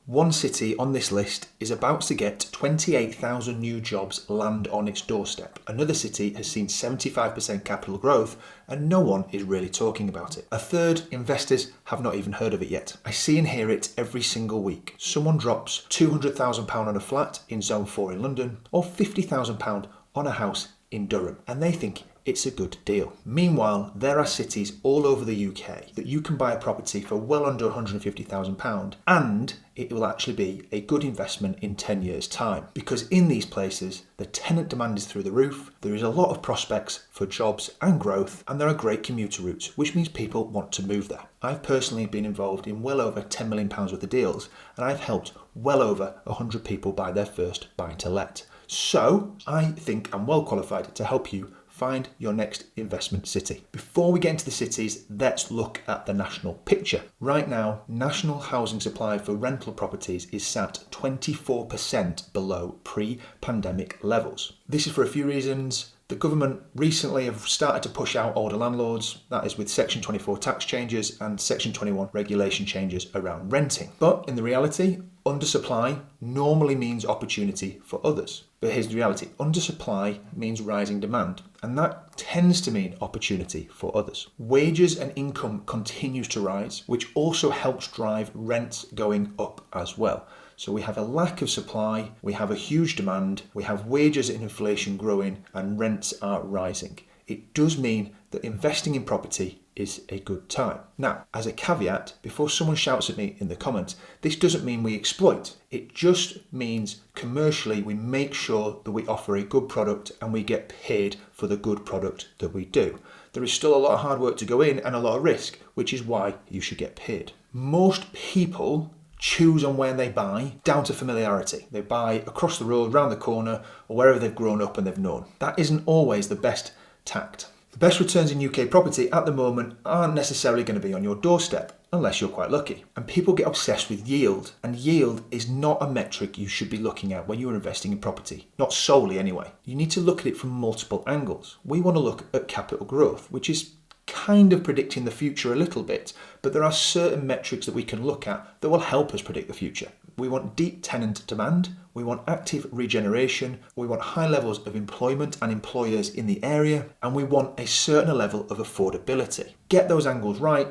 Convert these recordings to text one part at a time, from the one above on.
One city on this list is about to get 28,000 new jobs land on its doorstep. Another city has seen 75% capital growth and no one is really talking about it. A third, investors have not even heard of it yet. I see and hear it every single week. Someone drops £200,000 on a flat in Zone 4 in London or £50,000 on a house in Durham, and they think it's a good deal. Meanwhile, there are cities all over the UK that you can buy a property for well under £150,000 and it will actually be a good investment in 10 years' time. Because in these places, the tenant demand is through the roof, there is a lot of prospects for jobs and growth, and there are great commuter routes, which means people want to move there. I've personally been involved in well over £10 million worth of deals, and I've helped well over 100 people buy their first buy-to-let. So I think I'm well qualified to help you find your next investment city. Before we get into the cities, let's look at the national picture. Right now, national housing supply for rental properties is sat 24% below pre-pandemic levels. This is for a few reasons. The government recently have started to push out older landlords, that is with Section 24 tax changes and Section 21 regulation changes around renting. But in the reality, undersupply normally means opportunity for others. But here's the reality, undersupply means rising demand, and that tends to mean opportunity for others. Wages and income continues to rise, which also helps drive rents going up as well. So we have a lack of supply, we have a huge demand, we have wages and inflation growing, and rents are rising. It does mean that investing in property is a good time. Now, as a caveat, before someone shouts at me in the comments, this doesn't mean we exploit. It just means commercially we make sure that we offer a good product and we get paid for the good product that we do. There is still a lot of hard work to go in and a lot of risk, which is why you should get paid. Most people choose on where they buy down to familiarity. They buy across the road, round the corner, or wherever they've grown up and they've known. That isn't always the best tact. The best returns in UK property at the moment aren't necessarily going to be on your doorstep, unless you're quite lucky. And people get obsessed with yield, and yield is not a metric you should be looking at when you're investing in property. Not solely anyway. You need to look at it from multiple angles. We want to look at capital growth, which is kind of predicting the future a little bit, but there are certain metrics that we can look at that will help us predict the future. We want deep tenant demand, we want active regeneration, we want high levels of employment and employers in the area, and we want a certain level of affordability. Get those angles right,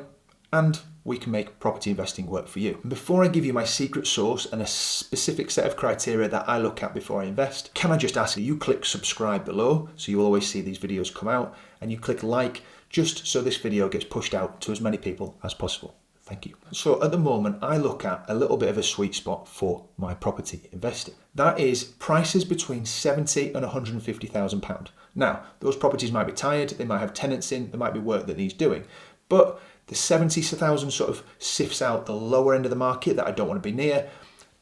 and we can make property investing work for you. And before I give you my secret sauce and a specific set of criteria that I look at before I invest, can I just ask that you click subscribe below so you will always see these videos come out, and you click like just so this video gets pushed out to as many people as possible. Thank you. So at the moment, I look at a little bit of a sweet spot for my property investing. That is prices between £70,000 and £150,000. Now, those properties might be tired, they might have tenants in, there might be work that needs doing, but the 70,000 sort of sifts out the lower end of the market that I don't want to be near.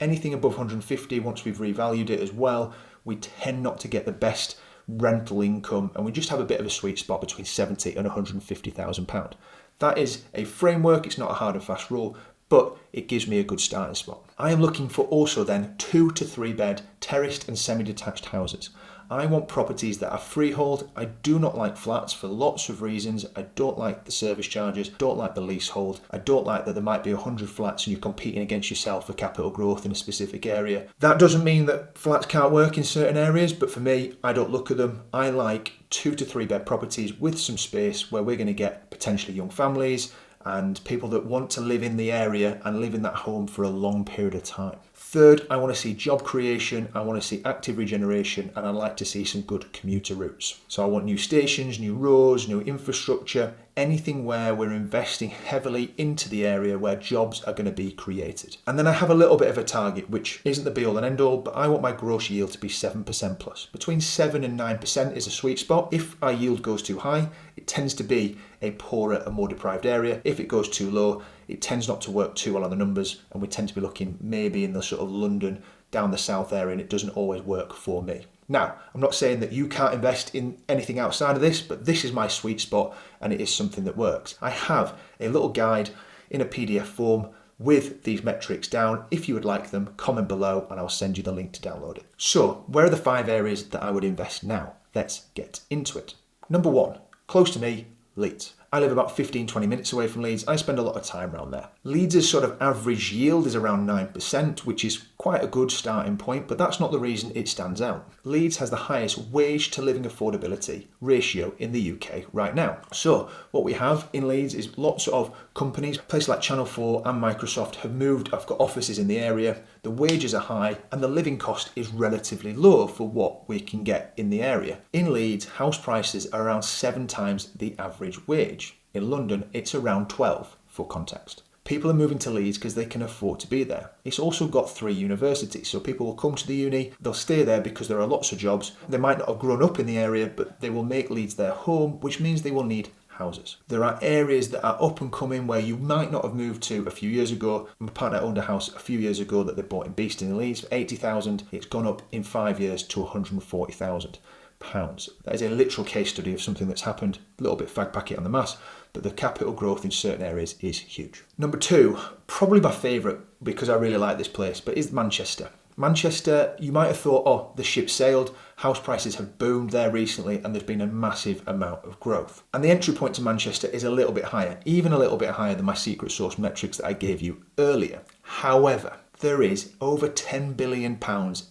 Anything above 150, once we've revalued it as well, we tend not to get the best rental income, and we just have a bit of a sweet spot between £70,000 and £150,000. That is a framework, it's not a hard and fast rule, but it gives me a good starting spot. I am looking for also then 2 to 3 bed terraced and semi-detached houses. I want properties that are freehold. I do not like flats for lots of reasons. I don't like the service charges, don't like the leasehold. I don't like that there might be 100 flats and you're competing against yourself for capital growth in a specific area. That doesn't mean that flats can't work in certain areas, but for me, I don't look at them. I like 2 to 3 bed properties with some space where we're going to get potentially young families and people that want to live in the area and live in that home for a long period of time. Third, I want to see job creation, I want to see active regeneration, and I like to see some good commuter routes. So I want new stations, new roads, new infrastructure, anything where we're investing heavily into the area where jobs are going to be created. And then I have a little bit of a target, which isn't the be all and end all, but I want my gross yield to be 7% plus. Between 7 and 9% is a sweet spot. If our yield goes too high, it tends to be a poorer and more deprived area. If it goes too low, it tends not to work too well on the numbers, and we tend to be looking maybe in the sort of London, down the south area, and it doesn't always work for me. Now, I'm not saying that you can't invest in anything outside of this, but this is my sweet spot and it is something that works. I have a little guide in a PDF form with these metrics down. If you would like them, comment below and I'll send you the link to download it. So, where are the 5 areas that I would invest now? Let's get into it. Number 1, close to me, Leeds. I live about 15-20 minutes away from Leeds. I spend a lot of time around there. Leeds' sort of average yield is around 9%, which is quite a good starting point, but that's not the reason it stands out. Leeds has the highest wage to living affordability ratio in the UK right now. So what we have in Leeds is lots of companies, places like Channel 4 and Microsoft have got offices in the area, the wages are high, and the living cost is relatively low for what we can get in the area. In Leeds, house prices are around 7 times the average wage. In London, it's around 12, for context. People are moving to Leeds because they can afford to be there. It's also got 3 universities, so people will come to the uni, they'll stay there because there are lots of jobs. They might not have grown up in the area, but they will make Leeds their home, which means they will need houses. There are areas that are up and coming where you might not have moved to a few years ago. My partner owned a house a few years ago that they bought in Beeston in Leeds for 80,000. It's gone up in 5 years to 140,000 pounds. That is a literal case study of something that's happened. A little bit fag packet on the mass, but the capital growth in certain areas is huge. Number 2, probably my favourite because I really like this place, but is Manchester. Manchester, you might have thought, oh, the ship sailed, house prices have boomed there recently and there's been a massive amount of growth. And the entry point to Manchester is a little bit higher, even a little bit higher than my secret sauce metrics that I gave you earlier. However, there is over £10 billion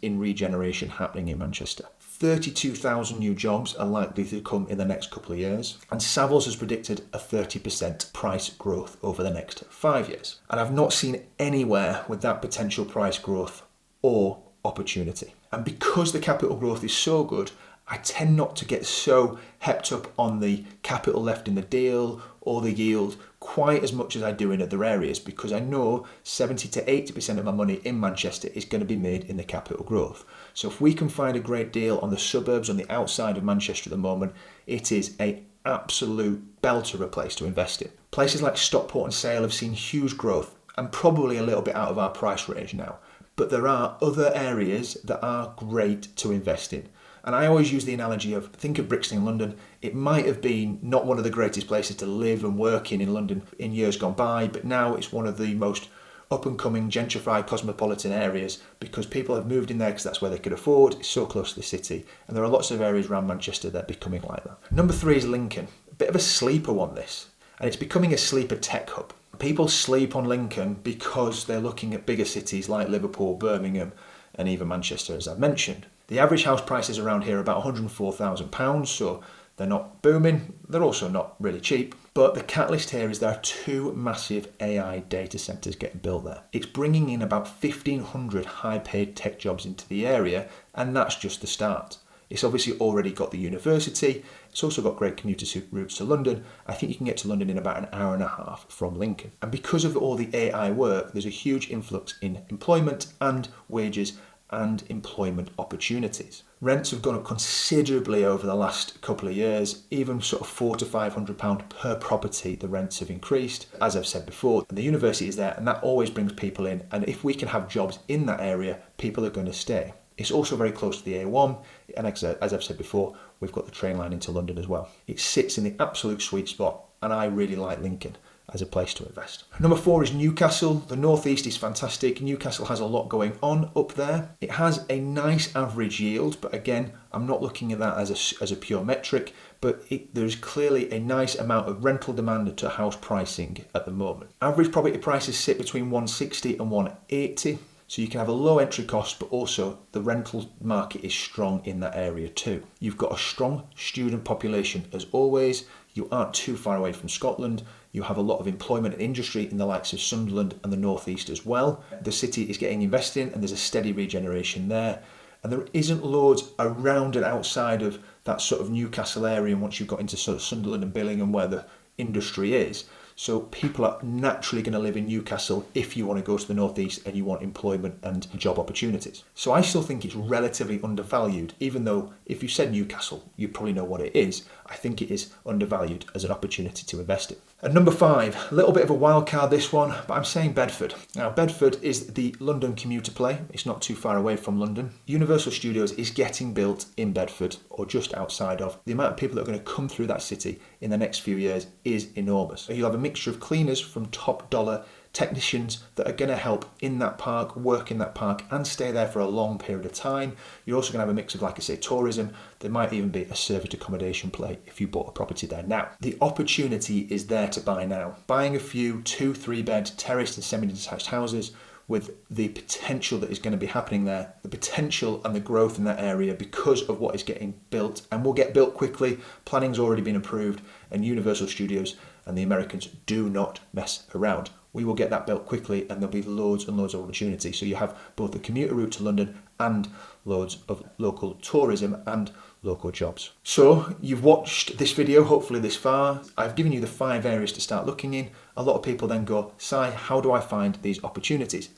in regeneration happening in Manchester. 32,000 new jobs are likely to come in the next couple of years, and Savills has predicted a 30% price growth over the next 5 years. And I've not seen anywhere with that potential price growth or opportunity. And because the capital growth is so good, I tend not to get so hepped up on the capital left in the deal or the yield quite as much as I do in other areas, because I know 70 to 80% of my money in Manchester is going to be made in the capital growth. So if we can find a great deal on the suburbs, on the outside of Manchester at the moment, it is an absolute belter of a place to invest in. Places like Stockport and Sale have seen huge growth and probably a little bit out of our price range now. But there are other areas that are great to invest in. And I always use the analogy of, think of Brixton in London. It might have been not one of the greatest places to live and work in London in years gone by, but now it's one of the most up-and-coming, gentrified, cosmopolitan areas because people have moved in there because that's where they could afford. It's so close to the city. And there are lots of areas around Manchester that are becoming like that. Number 3 is Lincoln. A bit of a sleeper one, this. And it's becoming a sleeper tech hub. People sleep on Lincoln because they're looking at bigger cities like Liverpool, Birmingham, and even Manchester, as I've mentioned. The average house prices around here are about £104,000, so they're not booming. They're also not really cheap. But the catalyst here is there are 2 massive AI data centres getting built there. It's bringing in about 1,500 high-paid tech jobs into the area, and that's just the start. It's obviously already got the university. It's also got great commuter routes to London. I think you can get to London in about an hour and a half from Lincoln. And because of all the AI work, there's a huge influx in employment and wages and employment opportunities. Rents have gone up considerably over the last couple of years, even sort of £400 to £500 per property the rents have increased. As I've said before, the university is there and that always brings people in, and if we can have jobs in that area, people are going to stay. It's also very close to the A1, and as I've said before, we've got the train line into London as well. It sits in the absolute sweet spot, and I really like Lincoln as a place to invest. Number 4 is Newcastle. The northeast is fantastic. Newcastle has a lot going on up there. It has a nice average yield, but again, I'm not looking at that as a pure metric, but there's clearly a nice amount of rental demand to house pricing at the moment. Average property prices sit between 160 and 180. So you can have a low entry cost, but also the rental market is strong in that area too. You've got a strong student population as always. You aren't too far away from Scotland. You have a lot of employment and industry in the likes of Sunderland and the northeast as well. The city is getting invested in and there's a steady regeneration there. And there isn't loads around and outside of that sort of Newcastle area once you've got into sort of Sunderland and Billingham where the industry is. So people are naturally going to live in Newcastle if you want to go to the northeast and you want employment and job opportunities. So I still think it's relatively undervalued, even though if you said Newcastle, you probably know what it is. I think it is undervalued as an opportunity to invest in. And number 5, a little bit of a wild card this one, but I'm saying Bedford. Now Bedford is the London commuter play. It's not too far away from London. Universal Studios is getting built in Bedford or just outside of. The amount of people that are going to come through that city in the next few years is enormous. You'll have a mixture of cleaners from top dollar technicians that are going to help in that park, work in that park and stay there for a long period of time. You're also going to have a mix of, like I say, tourism. There might even be a serviced accommodation play if you bought a property there now. The opportunity is there to buy now. Buying a few 2-3 bed terraced and semi-detached houses with the potential that is going to be happening there, the potential and the growth in that area because of what is getting built and will get built quickly. Planning's already been approved, and Universal Studios and the Americans do not mess around. We will get that built quickly and there'll be loads and loads of opportunity. So you have both the commuter route to London and loads of local tourism and local jobs. So you've watched this video, hopefully this far. I've given you the 5 areas to start looking in. A lot of people then go, Si, how do I find these opportunities?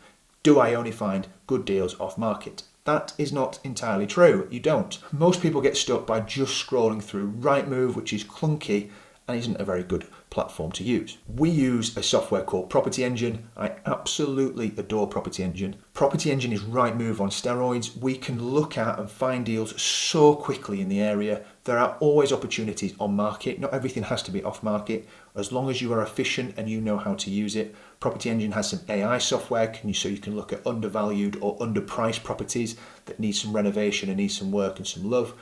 Do I only find good deals off market? That is not entirely true. You don't. Most people get stuck by just scrolling through Rightmove, which is clunky and isn't a very good platform to use. We use a software called Property Engine. I absolutely adore Property Engine. Property Engine is Rightmove on steroids. We can look at and find deals so quickly in the area. There are always opportunities on market. Not everything has to be off market. As long as you are efficient and you know how to use it. Property Engine has some AI software so you can look at undervalued or underpriced properties that need some renovation and need some work and some love.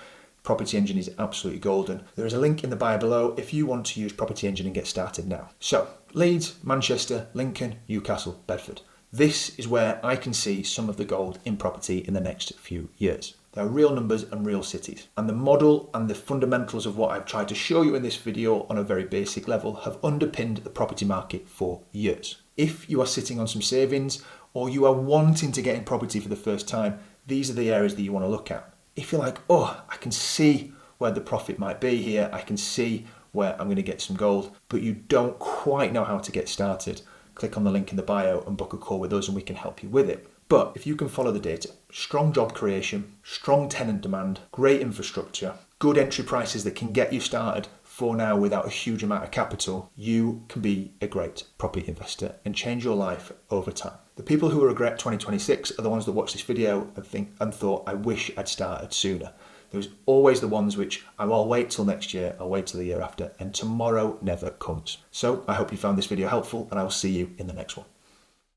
Property Engine is absolutely golden. There is a link in the bio below if you want to use Property Engine and get started now. So, Leeds, Manchester, Lincoln, Newcastle, Bedford. This is where I can see some of the gold in property in the next few years. There are real numbers and real cities. And the model and the fundamentals of what I've tried to show you in this video on a very basic level have underpinned the property market for years. If you are sitting on some savings or you are wanting to get in property for the first time, these are the areas that you want to look at. If you're like, oh, I can see where the profit might be here, I can see where I'm going to get some gold, but you don't quite know how to get started, click on the link in the bio and book a call with us and we can help you with it. But if you can follow the data, strong job creation, strong tenant demand, great infrastructure, good entry prices that can get you started for now without a huge amount of capital, you can be a great property investor and change your life over time. The people who regret 2026 are the ones that watch this video and thought, I wish I'd started sooner. There's always the ones which I'll wait till next year, I'll wait till the year after, and tomorrow never comes. So I hope you found this video helpful and I will see you in the next one.